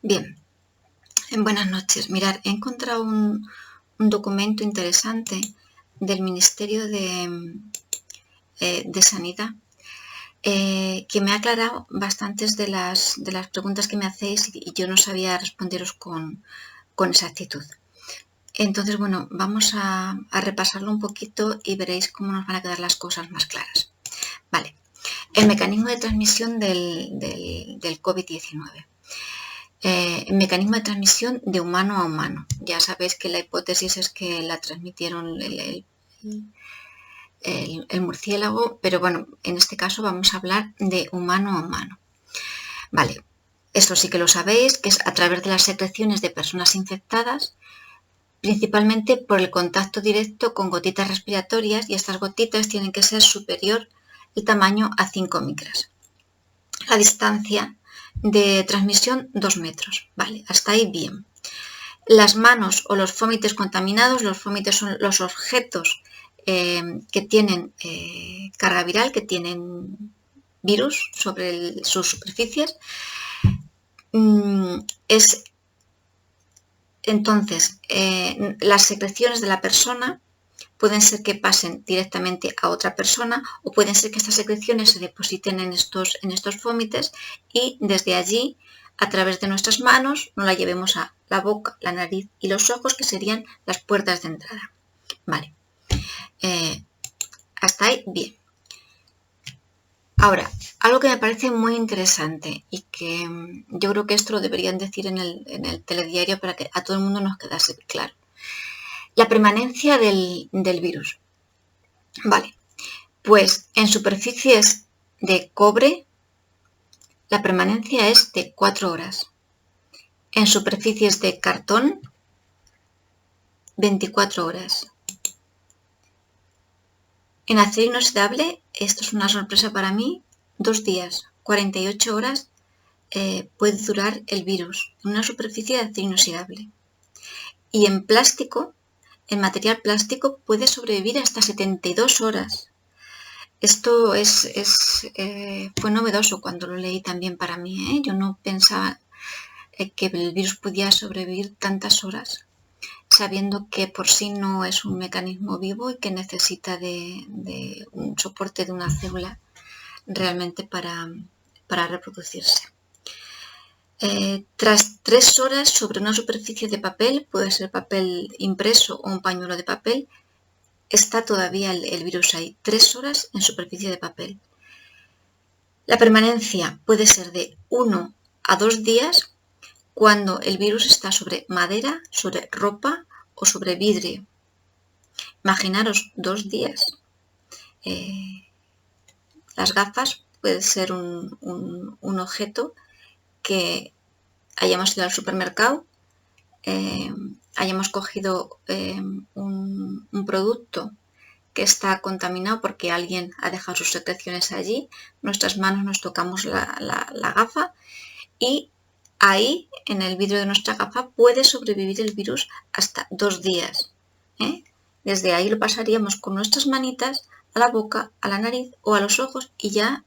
Bien, buenas noches. Mirad, he encontrado un documento interesante del Ministerio de Sanidad que me ha aclarado bastantes de las preguntas que me hacéis y yo no sabía responderos con exactitud. Entonces, bueno, vamos a repasarlo un poquito y veréis cómo nos van a quedar las cosas más claras. Vale, el mecanismo de transmisión del COVID-19. El mecanismo de transmisión de humano a humano. Ya sabéis que la hipótesis es que la transmitieron el murciélago, pero bueno, en este caso vamos a hablar de humano a humano. Vale, esto sí que lo sabéis, que es a través de las secreciones de personas infectadas, principalmente por el contacto directo con gotitas respiratorias, y estas gotitas tienen que ser superior el tamaño a 5 micras. La distancia de transmisión 2 metros. Vale, hasta ahí bien. Las manos o los fómites contaminados, los fómites son los objetos que tienen carga viral, que tienen virus sobre sus superficies. Entonces, las secreciones de la persona pueden ser que pasen directamente a otra persona o pueden ser que estas secreciones se depositen en estos fómites y desde allí, a través de nuestras manos, nos la llevemos a la boca, la nariz y los ojos, que serían las puertas de entrada. Vale. Hasta ahí, bien. Ahora, algo que me parece muy interesante y que yo creo que esto lo deberían decir en el telediario para que a todo el mundo nos quedase claro. La permanencia del virus. Vale, pues en superficies de cobre la permanencia es de 4 horas. En superficies de cartón, 24 horas. En acero inoxidable, esto es una sorpresa para mí, 2 días, 48 horas puede durar el virus en una superficie de acero inoxidable. Y en plástico, en material plástico, puede sobrevivir hasta 72 horas. Esto fue novedoso cuando lo leí también para mí. Yo no pensaba que el virus podía sobrevivir tantas horas, sabiendo que por sí no es un mecanismo vivo y que necesita de un soporte de una célula realmente para reproducirse. Tras 3 horas sobre una superficie de papel, puede ser papel impreso o un pañuelo de papel, está todavía el virus ahí, 3 horas en superficie de papel. La permanencia puede ser de 1 a 2 días cuando el virus está sobre madera, sobre ropa o sobre vidrio. Imaginaros 2 días. Las gafas puede ser un objeto que hayamos ido al supermercado, hayamos cogido un producto que está contaminado porque alguien ha dejado sus secreciones allí, nuestras manos nos tocamos la gafa y ahí, en el vidrio de nuestra gafa, puede sobrevivir el virus hasta 2 días. Desde ahí lo pasaríamos con nuestras manitas a la boca, a la nariz o a los ojos y ya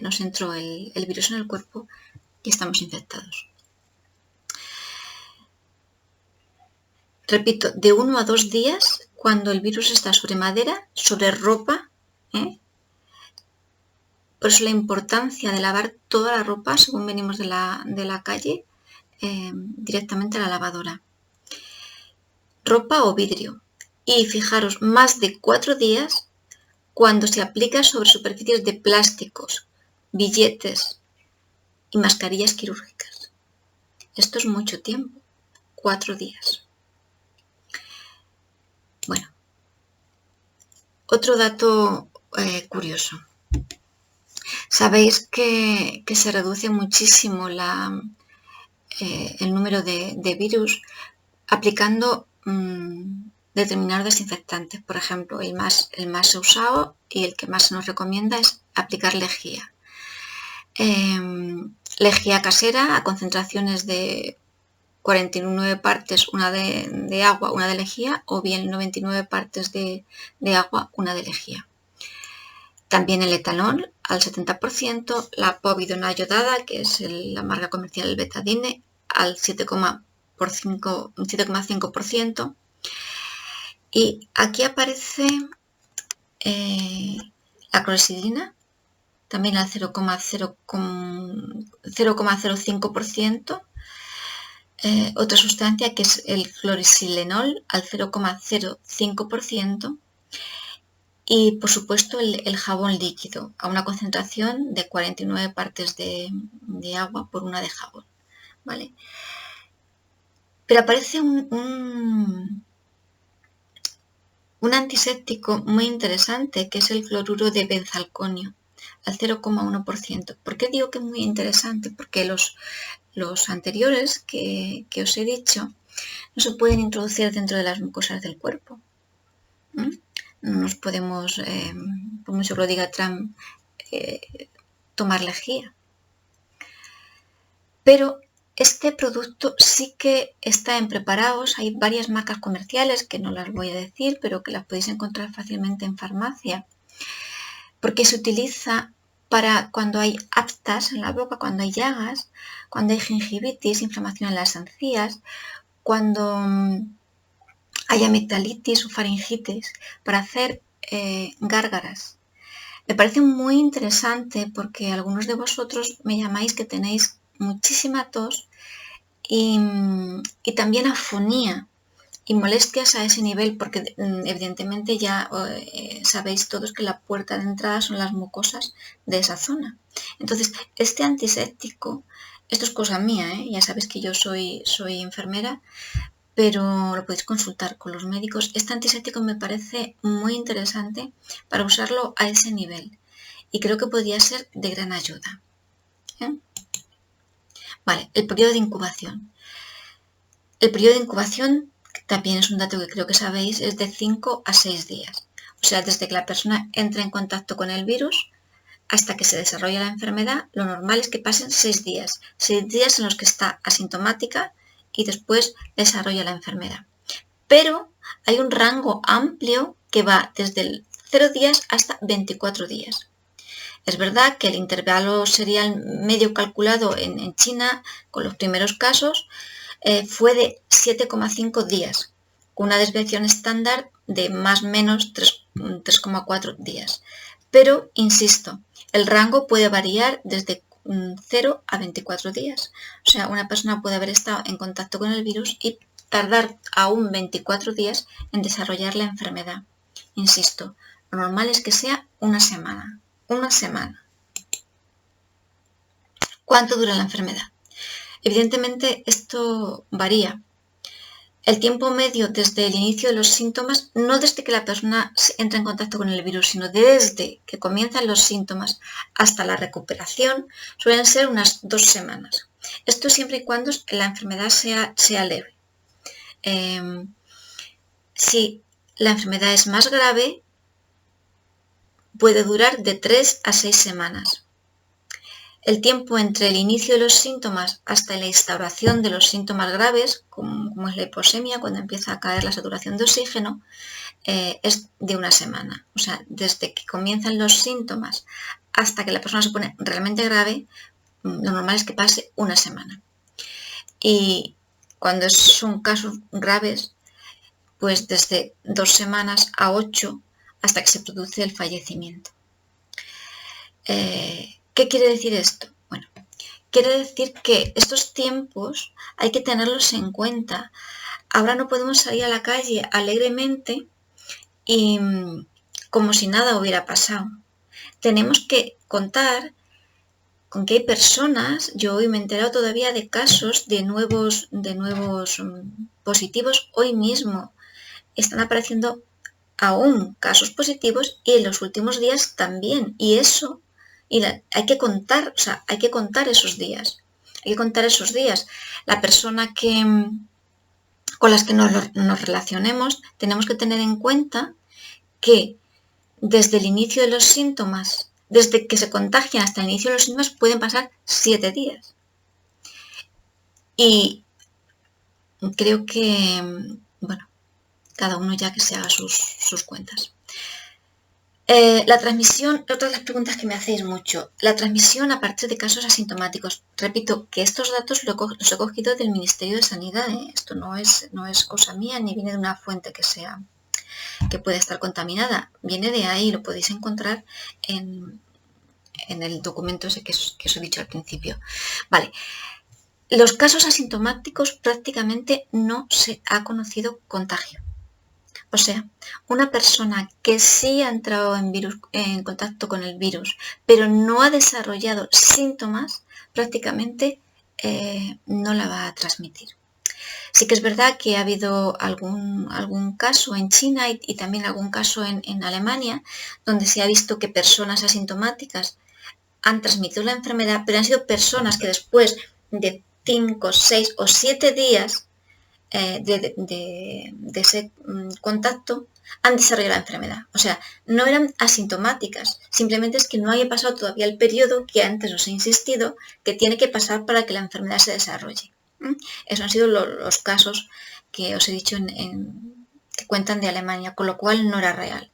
nos entró el virus en el cuerpo y estamos infectados. Repito, de 1 a 2 días cuando el virus está sobre madera, sobre ropa. Por eso la importancia de lavar toda la ropa según venimos de la calle directamente a la lavadora. Ropa o vidrio. Y fijaros, más de 4 días cuando se aplica sobre superficies de plásticos, billetes y mascarillas quirúrgicas. Esto es mucho tiempo, 4 días. Bueno, otro dato curioso. Sabéis que se reduce muchísimo el número de virus aplicando determinados desinfectantes. Por ejemplo, el más usado y el que más se nos recomienda es aplicar lejía. Lejía casera a concentraciones de 49 partes, una de agua, una de lejía, o bien 99 partes de agua, una de lejía. También el etanol al 70%, la povidona iodada, que es la marca comercial del betadine, al 7,5%. Y aquí aparece la clorexidina, también al 0,05%. Otra sustancia que es el clorxilenol al 0,05%. Y por supuesto el jabón líquido a una concentración de 49 partes de agua por una de jabón, ¿vale? Pero aparece un antiséptico muy interesante que es el cloruro de benzalconio al 0,1%. ¿Por qué digo que es muy interesante? Porque los anteriores que os he dicho no se pueden introducir dentro de las mucosas del cuerpo. No nos podemos, por mucho que lo diga Trump, tomar lejía. Pero este producto sí que está en preparados. Hay varias marcas comerciales que no las voy a decir, pero que las podéis encontrar fácilmente en farmacia. Porque se utiliza para cuando hay aftas en la boca, cuando hay llagas, cuando hay gingivitis, inflamación en las encías, cuando hay amigdalitis o faringitis, para hacer gárgaras. Me parece muy interesante porque algunos de vosotros me llamáis que tenéis muchísima tos y también afonía y molestias a ese nivel, porque evidentemente ya sabéis todos que la puerta de entrada son las mucosas de esa zona. Entonces, este antiséptico, esto es cosa mía, ya sabéis que yo soy enfermera, pero lo podéis consultar con los médicos. Este antiséptico me parece muy interesante para usarlo a ese nivel y creo que podría ser de gran ayuda. Vale, el periodo de incubación. El periodo de incubación, también es un dato que creo que sabéis, es de 5 a 6 días. O sea, desde que la persona entra en contacto con el virus hasta que se desarrolla la enfermedad, lo normal es que pasen 6 días. 6 días en los que está asintomática y después desarrolla la enfermedad. Pero hay un rango amplio que va desde el 0 días hasta 24 días. Es verdad que el intervalo serial medio calculado en China con los primeros casos fue de 7,5 días, con una desviación estándar de más o menos 3,4 días. Pero, insisto, el rango puede variar desde 0 a 24 días. O sea, una persona puede haber estado en contacto con el virus y tardar aún 24 días en desarrollar la enfermedad. Insisto, lo normal es que sea una semana. Una semana. ¿Cuánto dura la enfermedad? Evidentemente esto varía. El tiempo medio desde el inicio de los síntomas, no desde que la persona entra en contacto con el virus, sino desde que comienzan los síntomas hasta la recuperación, suelen ser unas 2 semanas. Esto siempre y cuando la enfermedad sea leve. Si la enfermedad es más grave, puede durar de 3 a 6 semanas. El tiempo entre el inicio de los síntomas hasta la instauración de los síntomas graves, como es la hiposemia, cuando empieza a caer la saturación de oxígeno, es de una semana. O sea, desde que comienzan los síntomas hasta que la persona se pone realmente grave, lo normal es que pase una semana. Y cuando son casos graves, pues desde 2 semanas a 8 hasta que se produce el fallecimiento. ¿Qué quiere decir esto? Bueno, quiere decir que estos tiempos hay que tenerlos en cuenta. Ahora no podemos salir a la calle alegremente y como si nada hubiera pasado. Tenemos que contar con que hay personas, yo hoy me he enterado todavía de casos de nuevos positivos hoy mismo. Están apareciendo aún casos positivos y en los últimos días también. Y eso, hay que contar, o sea, hay que contar esos días. Hay que contar esos días. La persona con las que nos relacionemos, tenemos que tener en cuenta que desde el inicio de los síntomas, desde que se contagian hasta el inicio de los síntomas, pueden pasar 7 días. Y creo que, bueno, cada uno ya que se haga sus cuentas. La transmisión, otra de las preguntas que me hacéis mucho, la transmisión a partir de casos asintomáticos. Repito que estos datos los he cogido del Ministerio de Sanidad, ¿eh? Esto no es cosa mía ni viene de una fuente que puede estar contaminada. Viene de ahí, lo podéis encontrar en el documento ese que os he dicho al principio. Vale. Los casos asintomáticos prácticamente no se ha conocido contagio. O sea, una persona que sí ha entrado en contacto con el virus, pero no ha desarrollado síntomas, prácticamente no la va a transmitir. Sí que es verdad que ha habido algún caso en China y también algún caso en Alemania, donde se ha visto que personas asintomáticas han transmitido la enfermedad, pero han sido personas que después de 5, 6 o 7 días de ese contacto han desarrollado la enfermedad. O sea, no eran asintomáticas, simplemente es que no haya pasado todavía el periodo que antes os he insistido que tiene que pasar para que la enfermedad se desarrolle. Esos han sido los casos que os he dicho que cuentan de Alemania, con lo cual no era real.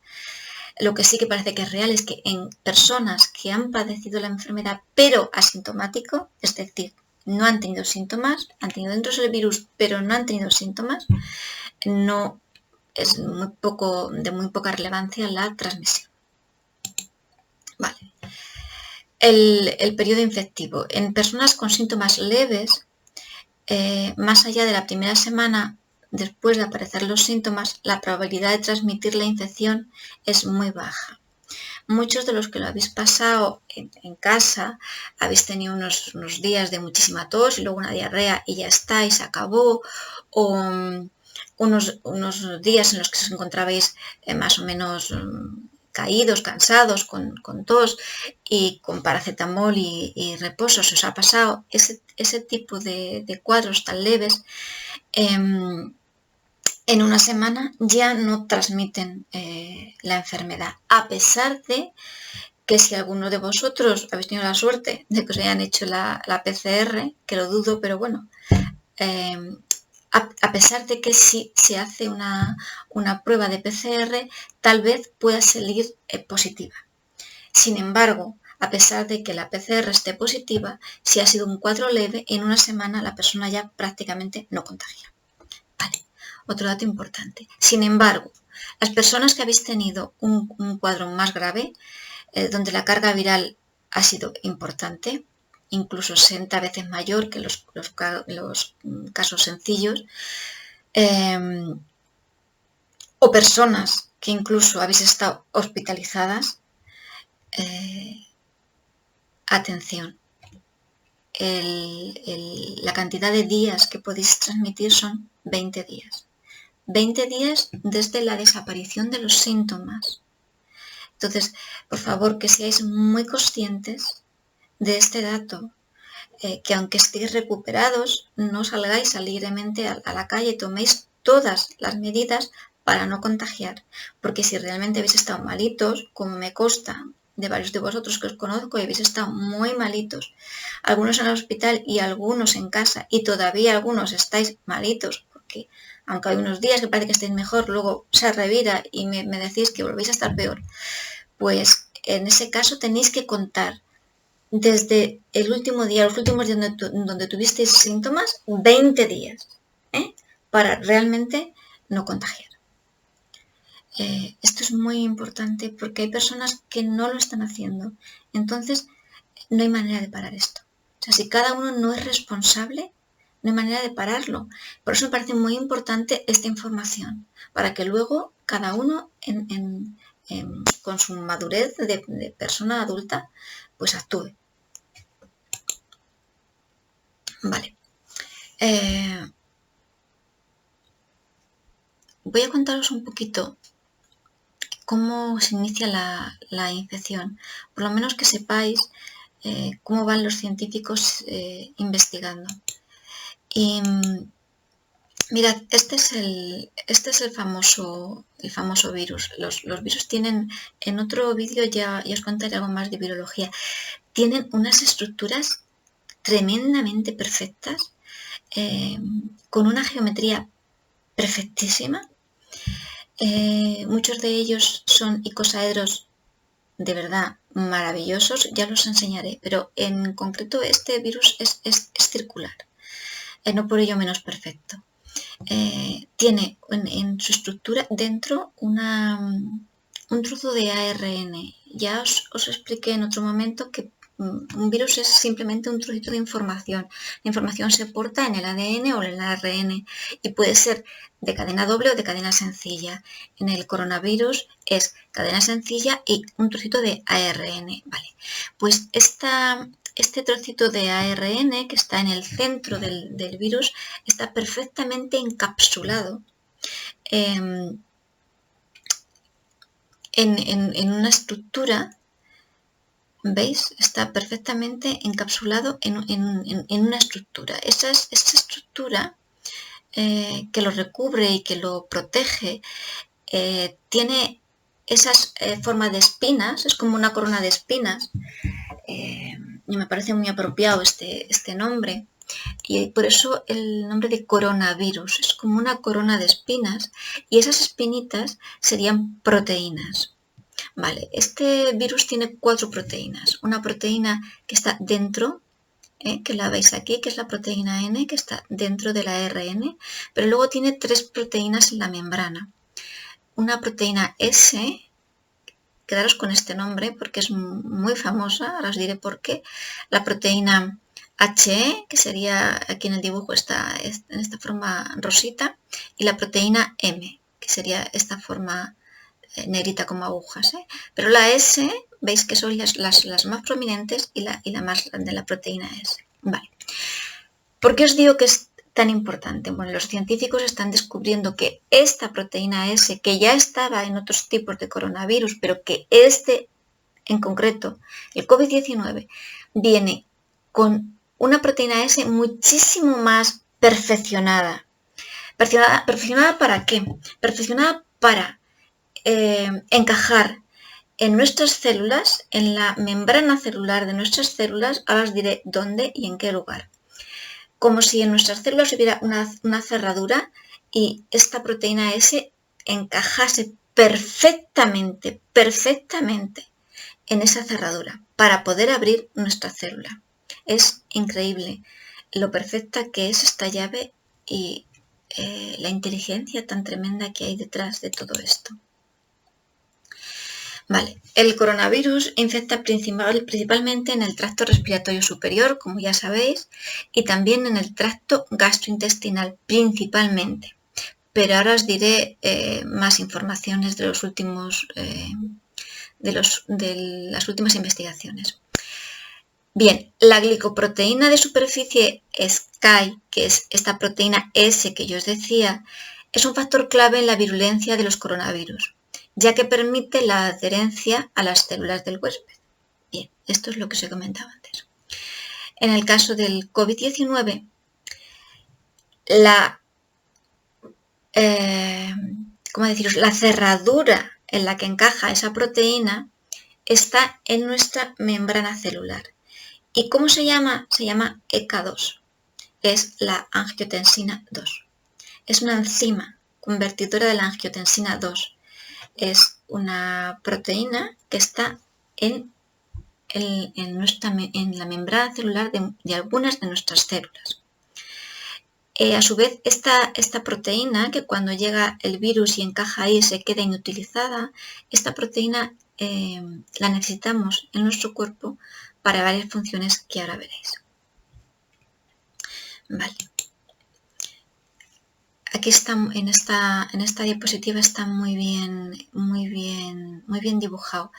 Lo que sí que parece que es real es que en personas que han padecido la enfermedad pero asintomático, es decir, no han tenido síntomas, han tenido dentro del virus pero no han tenido síntomas, no es de muy poca relevancia la transmisión. Vale. El periodo infectivo. En personas con síntomas leves, más allá de la primera semana después de aparecer los síntomas, la probabilidad de transmitir la infección es muy baja. Muchos de los que lo habéis pasado en casa, habéis tenido unos días de muchísima tos y luego una diarrea y ya está y se acabó, o unos días en los que os encontrabais más o menos caídos, cansados, con tos y con paracetamol y reposo, se os ha pasado ese tipo de cuadros tan leves. En una semana ya no transmiten la enfermedad, a pesar de que si alguno de vosotros habéis tenido la suerte de que os hayan hecho la PCR, que lo dudo, pero bueno, a pesar de que si se hace una prueba de PCR, tal vez pueda salir positiva. Sin embargo, a pesar de que la PCR esté positiva, si ha sido un cuadro leve, en una semana la persona ya prácticamente no contagia. Vale. Otro dato importante. Sin embargo, las personas que habéis tenido un cuadro más grave, donde la carga viral ha sido importante, incluso 60 veces mayor que los casos sencillos, o personas que incluso habéis estado hospitalizadas, atención, la cantidad de días que podéis transmitir son 20 días. 20 días desde la desaparición de los síntomas. Entonces, por favor, que seáis muy conscientes de este dato, que aunque estéis recuperados, no salgáis alegremente a la calle, toméis todas las medidas para no contagiar, porque si realmente habéis estado malitos, como me consta de varios de vosotros que os conozco y habéis estado muy malitos, algunos en el hospital y algunos en casa, y todavía algunos estáis malitos, porque aunque hay unos días que parece que estéis mejor, luego se revira y me decís que volvéis a estar peor, pues en ese caso tenéis que contar desde el último día, los últimos días donde tuvisteis síntomas, 20 días, para realmente no contagiar. Esto es muy importante porque hay personas que no lo están haciendo. Entonces, no hay manera de parar esto. O sea, si cada uno no es responsable, no hay manera de pararlo. Por eso me parece muy importante esta información, para que luego cada uno con su madurez de persona adulta, pues actúe. Vale. Voy a contaros un poquito cómo se inicia la infección, por lo menos que sepáis cómo van los científicos investigando. Y mirad, este es el famoso virus. Los virus tienen, en otro vídeo ya os contaré algo más de virología, tienen unas estructuras tremendamente perfectas, con una geometría perfectísima. Muchos de ellos son icosaedros de verdad maravillosos, ya los enseñaré, pero en concreto este virus es circular, no por ello menos perfecto. Tiene en su estructura dentro un trozo de ARN. Ya os expliqué en otro momento que un virus es simplemente un trocito de información. La información se porta en el ADN o en el ARN y puede ser de cadena doble o de cadena sencilla. En el coronavirus es cadena sencilla y un trocito de ARN. Vale, pues este trocito de ARN que está en el centro del virus está perfectamente encapsulado en una estructura. ¿Veis? Está perfectamente encapsulado en una estructura. Esa estructura que lo recubre y que lo protege tiene esas formas de espinas, es como una corona de espinas. Y me parece muy apropiado este nombre. Y por eso el nombre de coronavirus, es como una corona de espinas y esas espinitas serían proteínas. Vale, este virus tiene 4 proteínas. Una proteína que está dentro, que la veis aquí, que es la proteína N, que está dentro del ARN, pero luego tiene 3 proteínas en la membrana. Una proteína S, quedaros con este nombre porque es muy famosa, ahora os diré por qué. La proteína HE, que sería, aquí en el dibujo está en esta forma rosita, y la proteína M, que sería esta forma negrita como agujas, pero la S, veis que son las más prominentes y la más grande, la proteína S. Vale. ¿Por qué os digo que es tan importante? Bueno, los científicos están descubriendo que esta proteína S, que ya estaba en otros tipos de coronavirus, pero que en concreto, el COVID-19, viene con una proteína S muchísimo más perfeccionada. ¿Perfeccionada para qué? Perfeccionada para encajar en nuestras células, en la membrana celular de nuestras células, ahora os diré dónde y en qué lugar. Como si en nuestras células hubiera una cerradura y esta proteína S encajase perfectamente en esa cerradura para poder abrir nuestra célula. Es increíble lo perfecta que es esta llave y la inteligencia tan tremenda que hay detrás de todo esto. Vale, el coronavirus infecta principalmente en el tracto respiratorio superior, como ya sabéis, y también en el tracto gastrointestinal, principalmente. Pero ahora os diré más informaciones de los últimos, de las últimas investigaciones. Bien, la glicoproteína de superficie SCAI, que es esta proteína S que yo os decía, es un factor clave en la virulencia de los coronavirus, ya que permite la adherencia a las células del huésped. Bien, esto es lo que os he comentado antes. En el caso del COVID-19, la cerradura en la que encaja esa proteína está en nuestra membrana celular. ¿Y cómo se llama? Se llama ECA2. Es la angiotensina 2. Es una enzima convertidora de la angiotensina 2. Es una proteína que está en la membrana celular de algunas de nuestras células. A su vez, esta proteína, que cuando llega el virus y encaja ahí se queda inutilizada, esta proteína la necesitamos en nuestro cuerpo para varias funciones que ahora veréis. Vale. Aquí está, en esta diapositiva está muy bien dibujado.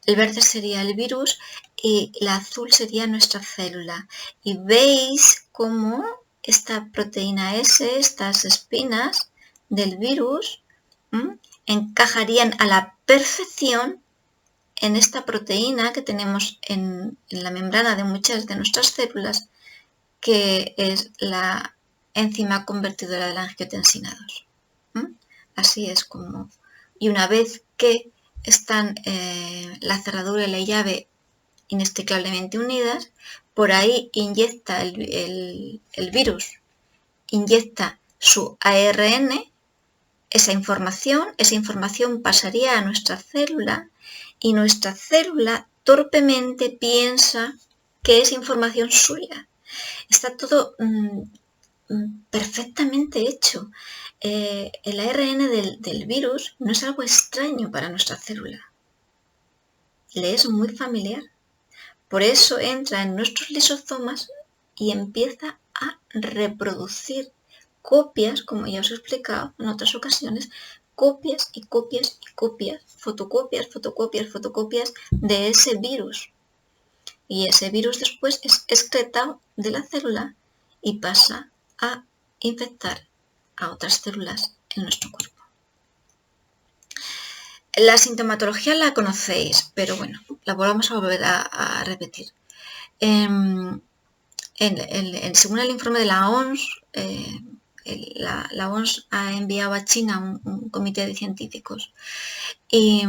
El verde sería el virus y el azul sería nuestra célula. Y veis cómo esta proteína S, estas espinas del virus, encajarían a la perfección en esta proteína que tenemos en la membrana de muchas de nuestras células, que es la enzima convertidora de la angiotensina 2. Así es como... Y una vez que están la cerradura y la llave inextricablemente unidas, por ahí inyecta el virus, inyecta su ARN, esa información pasaría a nuestra célula y nuestra célula torpemente piensa que es información suya. Está todo perfectamente hecho. El ARN del virus no es algo extraño para nuestra célula. Le es muy familiar. Por eso entra en nuestros lisosomas y empieza a reproducir copias, como ya os he explicado en otras ocasiones, copias y copias y copias, fotocopias, fotocopias, fotocopias de ese virus. Y ese virus después es excretado de la célula y pasa a infectar a otras células en nuestro cuerpo. La sintomatología la conocéis, pero bueno, la vamos a volver a repetir. Según el informe de la OMS, la OMS ha enviado a China un comité de científicos y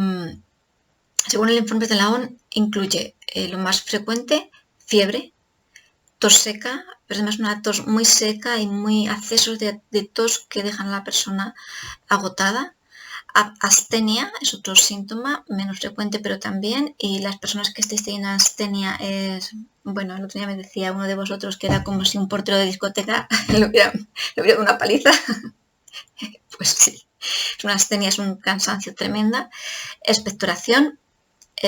según el informe de la OMS incluye lo más frecuente, fiebre, tos seca, pero además una tos muy seca y muy accesos de tos que dejan a la persona agotada. Astenia es otro síntoma, menos frecuente pero también, y las personas que estéis teniendo astenia es, bueno, el otro día me decía uno de vosotros que era como si un portero de discoteca le hubiera dado una paliza. Pues sí, una astenia es un cansancio tremenda, expectoración,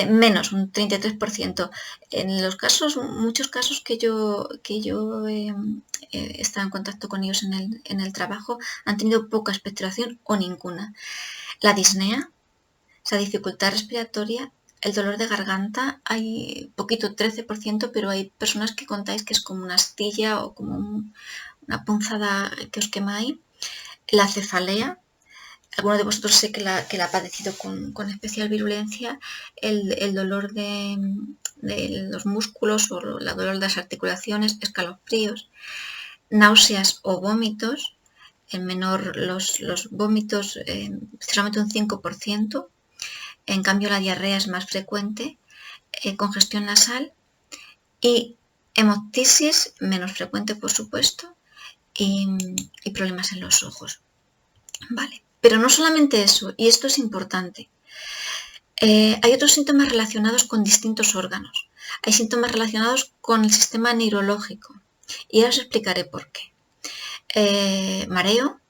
menos, un 33%. En los casos, muchos casos que yo he estado en contacto con ellos en el trabajo, han tenido poca expectoración o ninguna. La disnea, esa dificultad respiratoria, el dolor de garganta, hay poquito, 13%, pero hay personas que contáis que es como una astilla o como una punzada que os quema ahí. La cefalea, alguno de vosotros sé que la ha padecido con especial virulencia, el dolor de los músculos o el dolor de las articulaciones, escalofríos, náuseas o vómitos. En menor los vómitos, solamente un 5%, en cambio la diarrea es más frecuente, congestión nasal y hemoptisis, menos frecuente por supuesto, y problemas en los ojos. Vale, pero no solamente eso, y esto es importante. Hay otros síntomas relacionados con distintos órganos. Hay síntomas relacionados con el sistema neurológico y ahora os explicaré por qué. Mareo,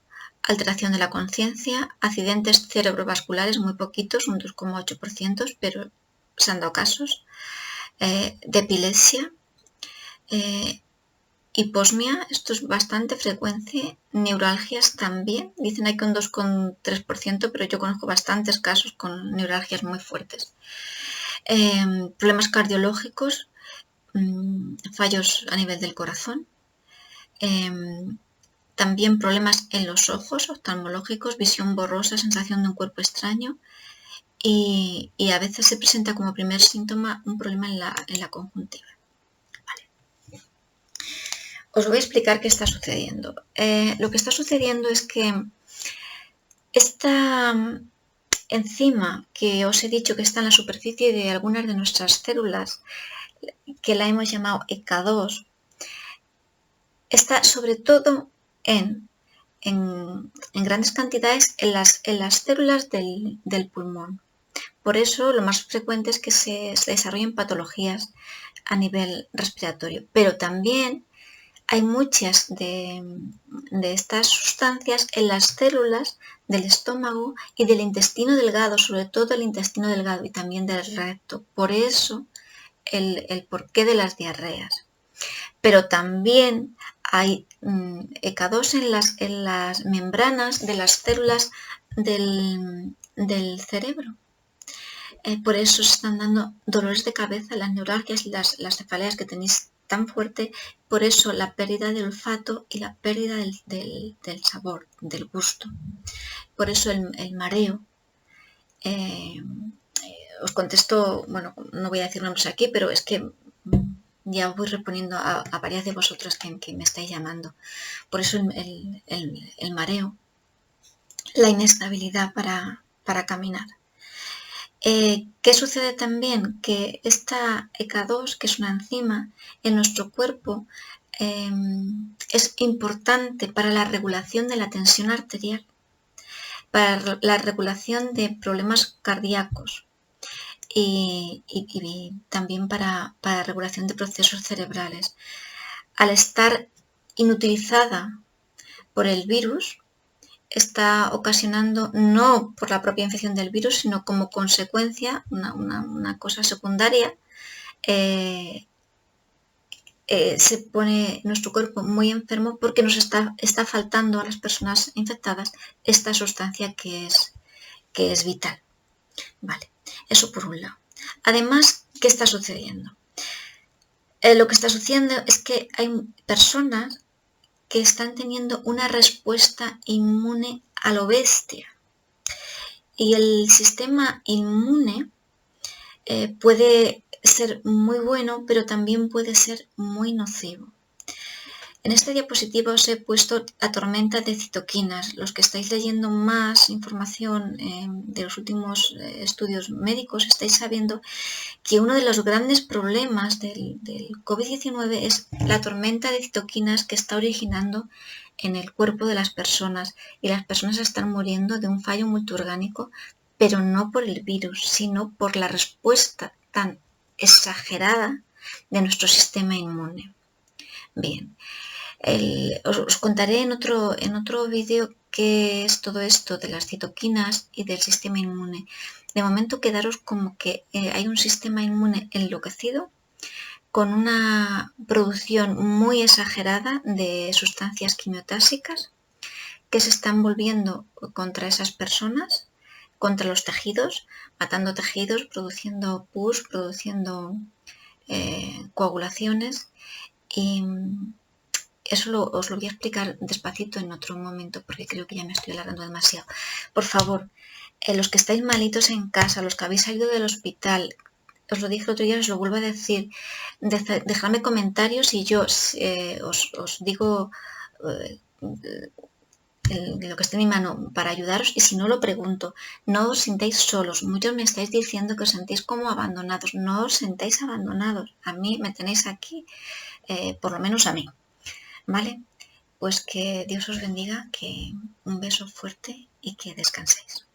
alteración de la conciencia, accidentes cerebrovasculares muy poquitos, un 2,8%, pero se han dado casos, de epilepsia, hiposmia, esto es bastante frecuente, neuralgias también, dicen hay que un 2,3%, pero yo conozco bastantes casos con neuralgias muy fuertes. Problemas cardiológicos, fallos a nivel del corazón, también problemas en los ojos, oftalmológicos, visión borrosa, sensación de un cuerpo extraño y a veces se presenta como primer síntoma un problema en la conjuntiva. Vale. Os voy a explicar qué está sucediendo. Lo que está sucediendo es que esta enzima que os he dicho que está en la superficie de algunas de nuestras células, que la hemos llamado ECA2, está sobre todo en grandes cantidades en las células del pulmón. Por eso lo más frecuente es que se desarrollen patologías a nivel respiratorio. Pero también hay muchas de estas sustancias en las células del estómago y del intestino delgado, sobre todo el intestino delgado y también del recto. Por eso el porqué de las diarreas. Pero también hay ECA2 en las membranas de las células del cerebro. Por eso se están dando dolores de cabeza, las neuralgias y las cefaleas que tenéis tan fuerte. Por eso la pérdida del olfato y la pérdida del sabor, del gusto. Por eso el mareo. Os contesto, bueno, no voy a decir nombres aquí, pero es que ya os voy respondiendo a varias de vosotras que me estáis llamando. Por eso el mareo, la inestabilidad para caminar. ¿Qué sucede también? Que esta ECA2, que es una enzima en nuestro cuerpo, es importante para la regulación de la tensión arterial, para la regulación de problemas cardíacos y también para regulación de procesos cerebrales. Al estar inutilizada por el virus, está ocasionando, no por la propia infección del virus, sino como consecuencia, una cosa secundaria, se pone nuestro cuerpo muy enfermo porque nos está faltando a las personas infectadas esta sustancia que es vital. Vale, eso por un lado. Además, ¿qué está sucediendo? Lo que está sucediendo es que hay personas que están teniendo una respuesta inmune a lo bestia. Y el sistema inmune puede ser muy bueno, pero también puede ser muy nocivo. En esta diapositiva os he puesto la tormenta de citoquinas. Los que estáis leyendo más información de los últimos estudios médicos, estáis sabiendo que uno de los grandes problemas del COVID-19 es la tormenta de citoquinas que está originando en el cuerpo de las personas, y las personas están muriendo de un fallo multiorgánico, pero no por el virus, sino por la respuesta tan exagerada de nuestro sistema inmune. Bien, os contaré en otro vídeo qué es todo esto de las citoquinas y del sistema inmune. De momento quedaros como que hay un sistema inmune enloquecido con una producción muy exagerada de sustancias quimiotóxicas que se están volviendo contra esas personas, contra los tejidos, matando tejidos, produciendo pus, produciendo coagulaciones, y eso os lo voy a explicar despacito en otro momento porque creo que ya me estoy alargando demasiado. Por favor, los que estáis malitos en casa, los que habéis salido del hospital, os lo dije el otro día, os lo vuelvo a decir, dejadme comentarios y yo os digo lo que esté en mi mano para ayudaros, y si no, lo pregunto. No os sintáis solos. Muchos me estáis diciendo que os sentís como abandonados. No os sentáis abandonados. A mí me tenéis aquí, por lo menos a mí. ¿Vale? Pues que Dios os bendiga, que un beso fuerte y que descanséis.